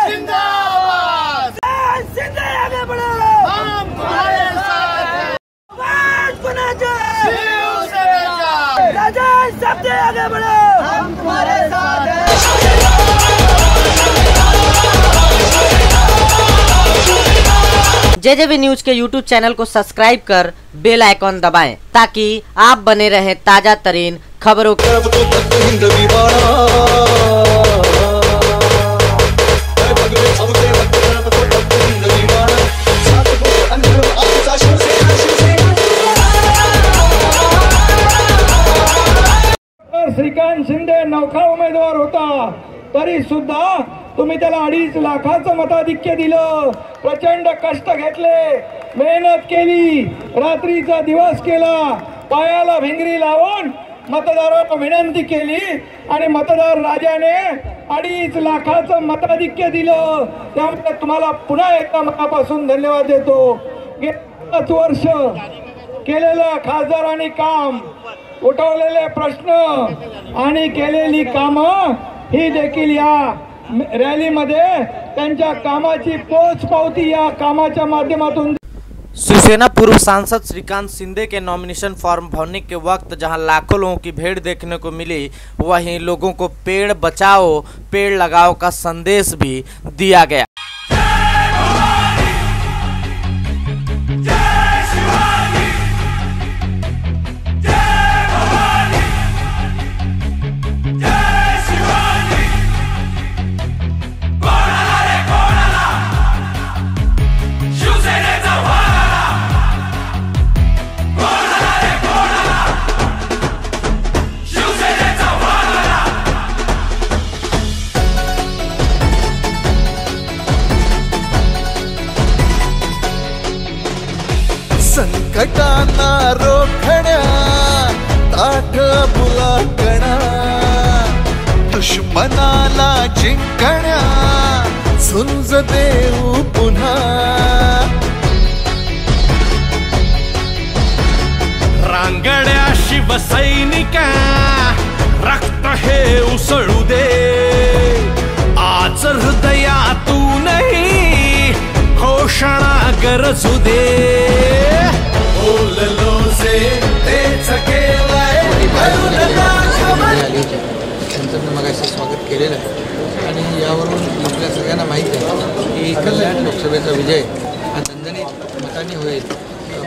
जिंदाबाद। सिंधे आगे बढ़ो, हम तुम्हारे साथ हैं। राजा सबसे आगे बढ़ो, हम तुम्हारे साथ हैं। जेजेबी न्यूज के यूट्यूब चैनल को सब्सक्राइब कर बेल आइकॉन दबाएं ताकि आप बने रहें ताजा तरीन खबरों के। श्रीकांत शिंदे नौखा उमेदवार होता तरी सुद्धा तुम्ही त्याला 2.5 लाखाचं मताधिक्य दिलं। प्रचंड कष्ट घेतले, मेहनत केली, रात्रीचा दिवस केला, पायाला भिंगरी लावून मतदारांना विनंती केली आणि मतदार राजाने 2.5 लाखाचं मताधिक्य दिलं। त्यामुळे तुम्हाला पुन्हा एकदा मनापासून धन्यवाद देतो। गेली 5 वर्ष केलेलं खासदारांनी काम, उठवलेले प्रश्न आणि केलेली कामं ही देखील या रैली त्यांच्या कामाची पोचपावती या कामाच्या माध्यमातून। शिवसेना पूर्व सांसद श्रीकांत शिंदे के नॉमिनेशन फॉर्म भरने के वक्त जहां लाखों लोगों की भीड़ देखने को मिली, वहीं लोगों को पेड़ बचाओ पेड़ लगाओ का संदेश भी दिया गया। संकटांना रोखण्या ताठ बुलाकणा, दुश्मनाला जिंकण्या झुंज देऊ पुन्हा। रांगड्या शिवसैनिका रक्त हे उसळू दे, आज हृदयातूनही घोषणा गरजू दे। त्यांचं मी मगाशी स्वागत केलेलं आहे आणि यावरून आपल्या सगळ्यांना माहीत आहे की कल्याण लोकसभेचा विजय हा दणदणीत मतांनी होईल।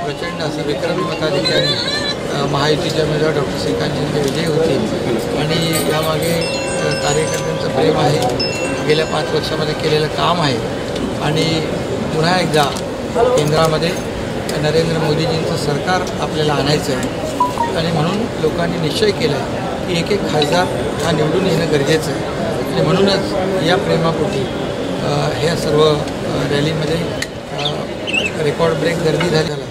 प्रचंड असं विक्रमी मताधिक्याने महायुतीचे उमेदवार डॉक्टर श्रीकांत शिंदे विजयी होतील आणि यामागे कार्यकर्त्यांचं प्रेम आहे, गेल्या 5 वर्षामध्ये केलेलं काम आहे आणि पुन्हा एकदा केंद्रामध्ये नरेंद्र मोदीजींचं सरकार आपल्याला आणायचं आहे आणि म्हणून लोकांनी निश्चय केला आहे की एक खासदार हा निवडून येणं गरजेचं आहे आणि म्हणूनच या प्रेमापोटी ह्या सर्व रॅलीमध्ये रेकॉर्ड ब्रेक गर्दी झालेला।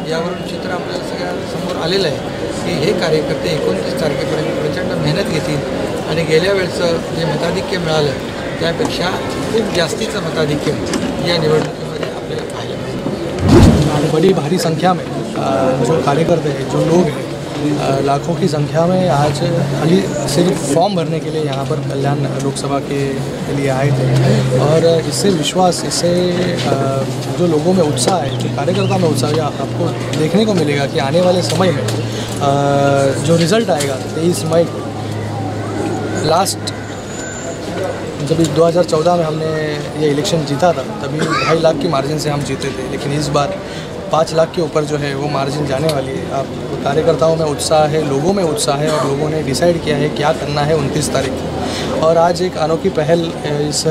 यावरून चित्र आपल्याला सगळ्यांसमोर आलेलं आहे की हे कार्यकर्ते 29 तारखेपर्यंत प्रचंड मेहनत घेतील आणि गेल्या वेळचं जे मताधिक्य मिळालं त्यापेक्षा खूप जास्तीचं मताधिक्य या निवडणुकीमध्ये आपल्याला पाहायला मिळेल। बड़ी भारी संख्या में जो कार्यकर्ते हैं, जो लोग हैं, लाखों की संख्या में आज खाली सिर्फ फॉर्म भरने के लिए यहाँ पर कल्याण लोकसभा के लिए आए थे और इससे विश्वास, इससे जो लोगों में उत्साह है, जो कार्यकर्ता में उत्साह है, आपको देखने को मिलेगा कि आने वाले समय में जो रिज़ल्ट आएगा 23 मई लास्ट जब 2014 में हमने ये इलेक्शन जीता था तभी 2.5 लाख की मार्जिन से हम जीते थे, लेकिन इस बार 5 लाख के ऊपर जो है वो मार्जिन जाने वाली है। आप कार्यकर्ताओं में उत्साह है, लोगों में उत्साह है और लोगों ने डिसाइड किया है क्या करना है 29 तारीख को। और आज एक अनोखी पहल इस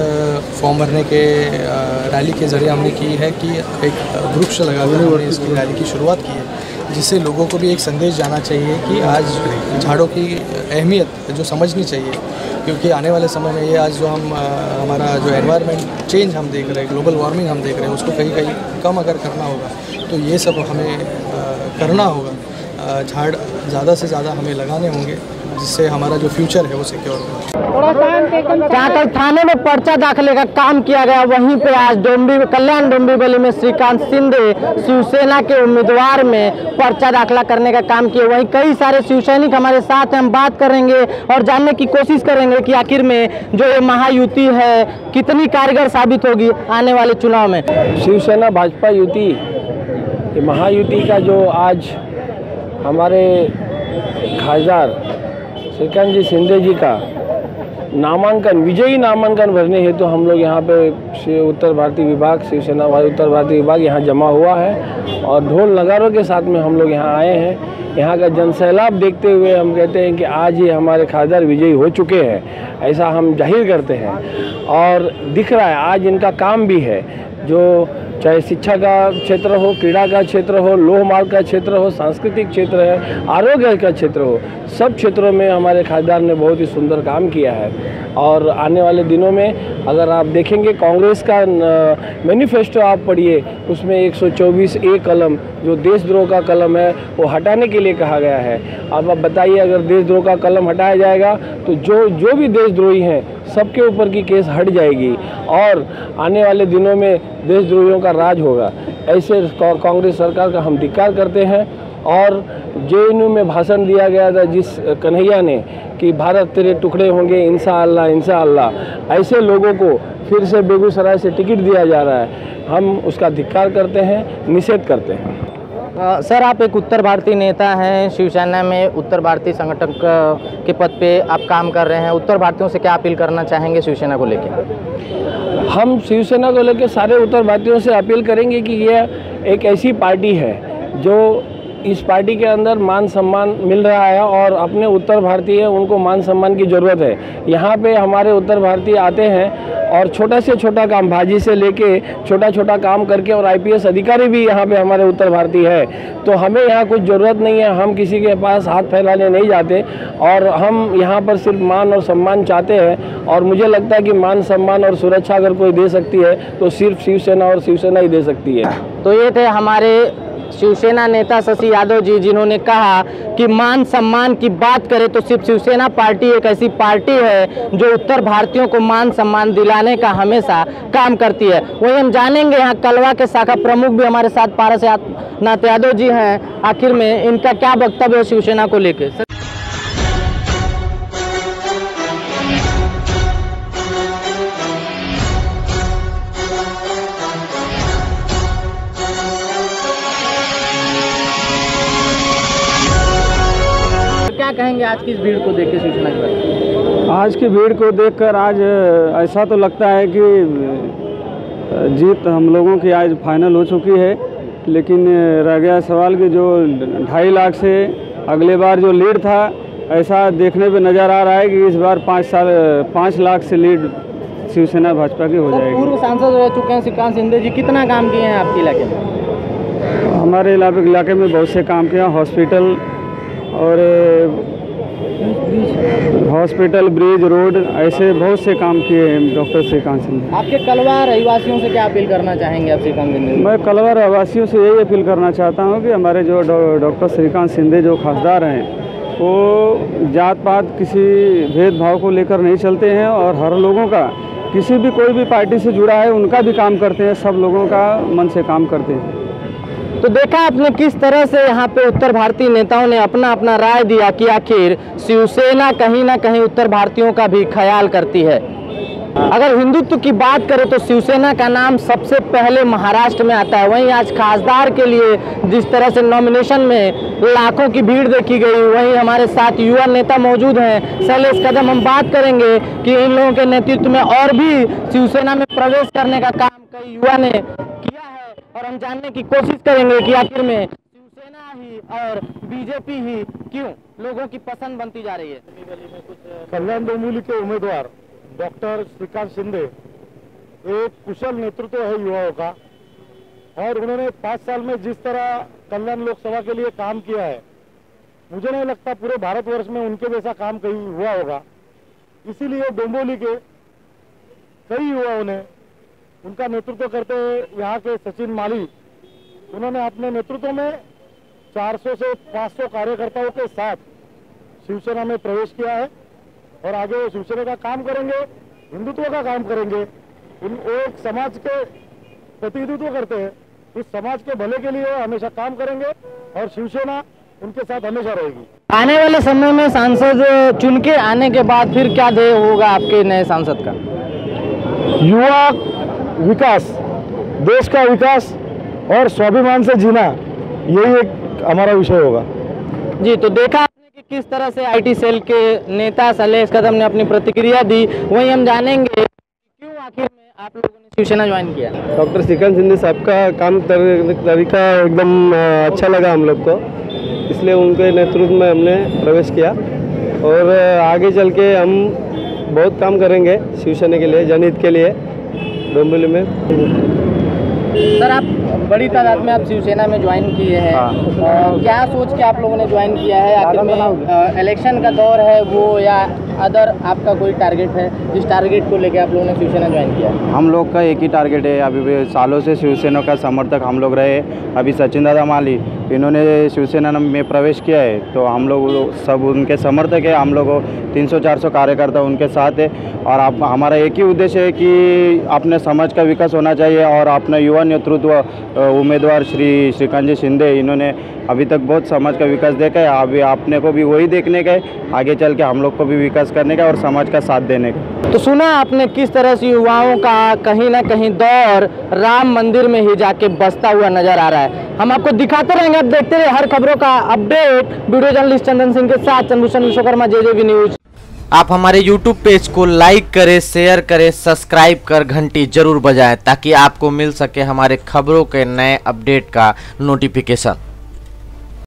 फॉर्म भरने के रैली के ज़रिए हमने की है कि एक वृक्ष लगाकर हमने इसकी रैली की शुरुआत की है, जिससे लोगों को भी एक संदेश जाना चाहिए कि आज झाड़ों की अहमियत जो समझनी चाहिए, क्योंकि आने वाले समय में ये आज जो हम हमारा जो एनवायरनमेंट चेंज हम देख रहे हैं, ग्लोबल वार्मिंग हम देख रहे हैं, उसको कहीं कहीं कम अगर करना होगा तो ये सब हमें करना होगा। झाड़ ज़्यादा से ज़्यादा हमें लगाने होंगे, जिससे हमारा जो फ्यूचर है वो सिक्योर हो। जहाँ कल थाने में पर्चा दाखिले का काम किया गया, वहीं पे आज कल्याण डोंबिवली में श्रीकांत शिंदे शिवसेना के उम्मीदवार में पर्चा दाखिला करने का काम किया। वहीं कई सारे शिवसैनिक हमारे साथ हैं, हम बात करेंगे और जानने की कोशिश करेंगे कि आखिर में जो ये महायुति है कितनी कारगर साबित होगी आने वाले चुनाव में। शिवसेना भाजपा युति, महायुति का जो आज हमारे खासदार श्रीकांत जी शिंदे जी का नामांकन, विजयी नामांकन भरने हेतु हम लोग यहाँ पे उत्तर भारतीय विभाग, शिवसेना उत्तर भारतीय विभाग यहाँ जमा हुआ है और ढोल नगारों के साथ में हम लोग यहाँ आए हैं। यहाँ का जनसैलाब देखते हुए हम कहते हैं कि आज ये हमारे खासदार विजयी हो चुके हैं, ऐसा हम जाहिर करते हैं। और दिख रहा है आज इनका काम भी है, जो चाहे शिक्षा का क्षेत्र हो, क्रीड़ा का क्षेत्र हो, लोह मार्ग का क्षेत्र हो, सांस्कृतिक क्षेत्र है, आरोग्य का क्षेत्र हो, सब क्षेत्रों में हमारे खासदार ने बहुत ही सुंदर काम किया है। और आने वाले दिनों में अगर आप देखेंगे कांग्रेस का मैनिफेस्टो आप पढ़िए, उसमें 124A कलम जो देशद्रोह का कलम है वो हटाने के लिए कहा गया है। अब आप बताइए, अगर देशद्रोह का कलम हटाया जाएगा तो जो भी देशद्रोही हैं सबके ऊपर की केस हट जाएगी और आने वाले दिनों में देशद्रोहियों का राज होगा। ऐसे कांग्रेस सरकार का हम धिक्कार करते हैं। और JNU में भाषण दिया गया था जिस कन्हैया ने कि भारत तेरे टुकड़े होंगे इंशाअल्लाह इंशाअल्लाह, ऐसे लोगों को फिर से बेगूसराय से टिकट दिया जा रहा है, हम उसका धिक्कार करते हैं, निषेध करते हैं। सर, आप एक उत्तर भारतीय नेता हैं, शिवसेना में उत्तर भारतीय संगठन के पद पे आप काम कर रहे हैं। उत्तर भारतीयों से क्या अपील करना चाहेंगे शिवसेना को लेकर? हम शिवसेना को लेकर सारे उत्तर भारतीयों से अपील करेंगे कि यह एक ऐसी पार्टी है जो इस पार्टी के अंदर मान सम्मान मिल रहा है और अपने उत्तर भारतीय उनको मान सम्मान की ज़रूरत है। यहाँ पे हमारे उत्तर भारतीय आते हैं और छोटा से छोटा काम, भाजी से लेके छोटा छोटा काम करके, और IPS अधिकारी भी यहाँ पे हमारे उत्तर भारतीय है। तो हमें यहाँ कुछ ज़रूरत नहीं है, हम किसी के पास हाथ फैलाने नहीं जाते और हम यहाँ पर सिर्फ मान और सम्मान चाहते हैं। और मुझे लगता है कि मान सम्मान और सुरक्षा अगर कोई दे सकती है तो सिर्फ शिवसेना और शिवसेना ही दे सकती है। तो ये थे हमारे शिवसेना नेता शशि यादव जी, जिन्होंने कहा कि मान सम्मान की बात करें तो सिर्फ शिवसेना पार्टी एक ऐसी पार्टी है जो उत्तर भारतीयों को मान सम्मान दिलाने का हमेशा काम करती है। वही हम जानेंगे, यहाँ कलवा के शाखा प्रमुख भी हमारे साथ पारसनाथ यादव जी हैं, आखिर में इनका क्या वक्तव्य है शिवसेना को लेकर। क्या कहेंगे आज की इस भीड़ को देख के शिवसेना के बारे? आज की भीड़ को देखकर आज ऐसा तो लगता है कि जीत हम लोगों की आज फाइनल हो चुकी है, लेकिन रह गया सवाल कि जो 2.5 लाख से अगले बार जो लीड था, ऐसा देखने पे नज़र आ रहा है कि इस बार 5 लाख से लीड शिवसेना भाजपा की हो जाएगी। पूर्व सांसद रह चुके हैं श्रीकांत शिंदे जी, कितना काम किए हैं आपके इलाके में? हमारे इलाके में बहुत से काम किया, हॉस्पिटल और ब्रिज, रोड, ऐसे बहुत से काम किए हैं डॉक्टर श्रीकांत शिंदे। आपके कलवा रहवासियों से क्या अपील करना चाहेंगे आप श्रीकांत शिंदे? मैं कलवा रहवासियों से यही अपील करना चाहता हूं कि हमारे जो डॉक्टर श्रीकांत शिंदे जो खासदार हैं, वो जात पात किसी भेदभाव को लेकर नहीं चलते हैं और हर लोगों का, किसी भी कोई भी पार्टी से जुड़ा है उनका भी काम करते हैं, सब लोगों का मन से काम करते हैं। तो देखा आपने किस तरह से यहाँ पे उत्तर भारतीय नेताओं ने अपना अपना राय दिया कि आखिर शिवसेना कहीं ना कहीं उत्तर भारतीयों का भी ख्याल करती है। अगर हिंदुत्व की बात करें तो शिवसेना का नाम सबसे पहले महाराष्ट्र में आता है। वहीं आज खासदार के लिए जिस तरह से नॉमिनेशन में लाखों की भीड़ देखी गई, वहीं हमारे साथ युवा नेता मौजूद हैं शैलेश कदम। हम बात करेंगे कि इन लोगों के नेतृत्व में और भी शिवसेना में प्रवेश करने का काम कई युवा ने किया है और हम जानने की कोशिश करेंगे कि आखिर में शिवसेना ही और बीजेपी ही क्यों लोगों की पसंद बनती जा रही है। कल्याण डोंबिवली के उम्मीदवार डॉक्टर श्रीकांत शिंदे एक कुशल नेतृत्व है युवाओं का, और उन्होंने 5 साल में जिस तरह कल्याण लोकसभा के लिए काम किया है, मुझे नहीं लगता पूरे भारतवर्ष में उनके जैसा काम कहीं हुआ होगा। इसीलिए डोंबिवली के कई युवाओं ने उनका नेतृत्व करते हुए, यहाँ के सचिन माली, उन्होंने अपने नेतृत्व में 400 से 500 कार्यकर्ताओं के साथ शिवसेना में प्रवेश किया है और आगे शिवसेना का काम करेंगे, हिंदुत्व का काम करेंगे। वो एक समाज के प्रतिनिधित्व करते हैं, उस समाज के भले के लिए हमेशा काम करेंगे और शिवसेना उनके साथ हमेशा रहेगी। आने वाले समय में सांसद चुन के आने के बाद फिर क्या ध्येय होगा आपके नए सांसद का? युवा विकास, देश का विकास और स्वाभिमान से जीना, यही एक हमारा विषय होगा। जी, तो देखा आपने कि किस तरह से आईटी सेल के नेता शैलेश कदम ने अपनी प्रतिक्रिया दी, वही हम जानेंगे क्यों आखिर में आप लोगों ने शिवसेना ज्वाइन किया। डॉक्टर श्रीकांत शिंदे साहब का काम तरीका एकदम अच्छा लगा हम लोग को, इसलिए उनके नेतृत्व में हमने प्रवेश किया और आगे चल के हम बहुत काम करेंगे शिवसेना के लिए, जनहित के लिए डोंबिवली में। सर, आप बड़ी तादाद में आप शिवसेना में ज्वाइन किए हैं। क्या सोच के आप लोगों ने ज्वाइन किया है? आखिर में इलेक्शन का दौर है वो, या अदर आपका कोई टारगेट है जिस टारगेट को लेकर आप लोगों ने शिवसेना ज्वाइन किया? हम लोग का एक ही टारगेट है, अभी सालों से शिवसेना का समर्थक हम लोग रहे। अभी सचिन दादा माली इन्होंने शिवसेना में प्रवेश किया है, तो हम लोग सब उनके समर्थक है। हम लोग 300-400 कार्यकर्ता उनके साथ है और हमारा एक ही उद्देश्य है कि अपने समाज का विकास होना चाहिए और अपना युवा नेतृत्व उम्मीदवार श्रीकांत जी शिंदे, इन्होंने अभी तक बहुत समाज का विकास देखा है। अभी आपने को भी वही देखने का है, आगे चल के हम लोग को भी विकास करने का और समाज का साथ देने का। तो सुना आपने किस तरह से युवाओं का कहीं ना कहीं दौर राम मंदिर में ही जाके बसता हुआ नजर आ रहा है। हम आपको दिखाते रहेंगे, आप देखते रहे हर खबरों का update. Video journalist Chandan Singh के साथ चंद्रभूषण विश्वकर्मा, JJV न्यूज। आप हमारे YouTube पेज को लाइक करें, शेयर करें, सब्सक्राइब कर घंटी जरूर बजाएं ताकि आपको मिल सके हमारे खबरों के नए अपडेट का नोटिफिकेशन।